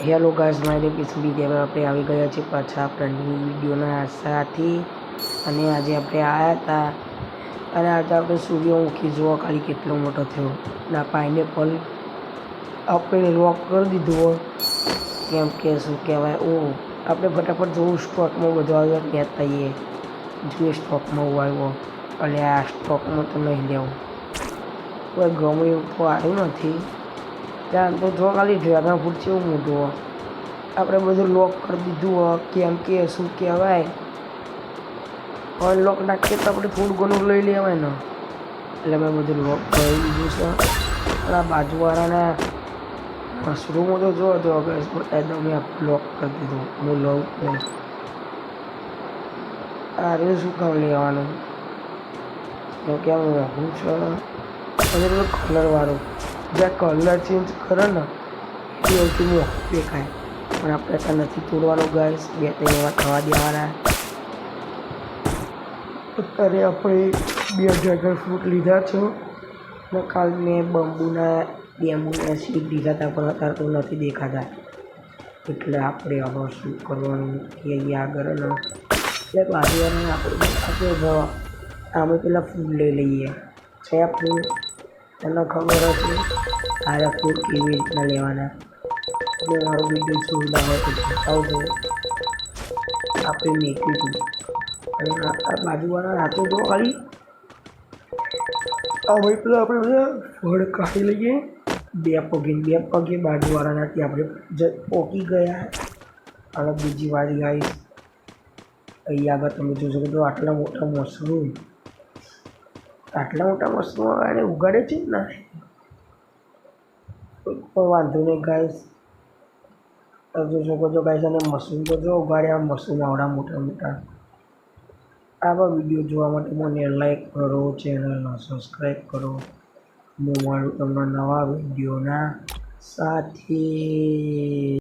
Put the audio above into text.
Hello guys, my name is Vidya. આપણે આવી ગયા છીએ પાછા આપણા ન્યૂ વિડીયોના સાથે. અને આજે આપણે આવ્યા હતા અને આજે આપણે સૂર્યમુખી જોવા ખાલી કેટલો મોટો થયો. ના પાઇનેપલ આપણે લોક કરી દીધો કેમ કે શું કહેવાય, આપણે ફટાફટ જોવું સ્ટોકમાં બધો આવ્યો ત્યાં થઈએ જોઈએ સ્ટોકમાં આવ્યો. અને આ સ્ટોકમાં તો નહીં લેવું, કોઈ ગમે એવું તો આવ્યું નથી. ત્યાં તો જો ખાલી ડ્રેગન ફ્રૂટ છે એવું મોટું આપણે બધું લોક કરી દીધું કેમ કે શું કહેવાય, અનલોક નાખીએ તો આપણે થોડું ઘણું લઈ લેવાય ને, એટલે મેં બધું લોક કરી દીધું છે. અને આ બાજુવાળાના મશરૂમો તો જો બતાવી દઉં, મેં લોક કરી દીધું. હું લઉં નહીં, આ રીતે શું કામ લેવાનું તો કેમ મોંઘું છે. અને પેલું કલરવાળું જ્યાં કલર ચેન્જ કરે ને એ સૌથી મોંઘું દેખાય, પણ આપણે ત્યાં નથી તોડવાનું ગાઈસ, 2-3 એવા થવા દેવાના. અત્યારે આપણે 2 ડ્રેગન ફ્રૂટ લીધા છે ને કાલ મેં બેમ્બુના સીડ લીધા હતા, પણ અત્યારે તો નથી દેખાતા. એટલે આપણે હવે શું કરવાનું કે અહીંયા આગળ ને એટલે બાજુવાળાને આપણે આમે પેલા ફૂલ લઈ લઈએ. કયા ફૂલ એને ખબર હશે, આ ફૂલ કેવી રીતના લેવાના. એટલે મારો વિડીયો જોયેલા હોય તો બતાવજો. આપણે મેક્યું હતું અને આ બાજુવાળા હાથો જો ખાલી હવે પેલા આપણે બધા ફળ કાઢી લઈએ. 2 પગે બાજુવાળાનાથી આપણે પોકી ગયા. અને બીજી વાળી ગાઈસ અહીંયા આગળ તમે જોઈ શકો છો આટલા મોટા મશરૂમ એને ઉગાડે છે ને, કોઈ વાંધો નહીં ગાઈસ. જોઈ શકો છો ગાઈસ, અને મશરૂમ તો જો ઉગાડ્યા, મશરૂમ આવડા મોટા. આવા વિડીયો જોવા માટે મને લાઈક કરો, ચેનલને સબસ્ક્રાઈબ કરો. હું મળું તમને નવા વિડીયોના સાથે.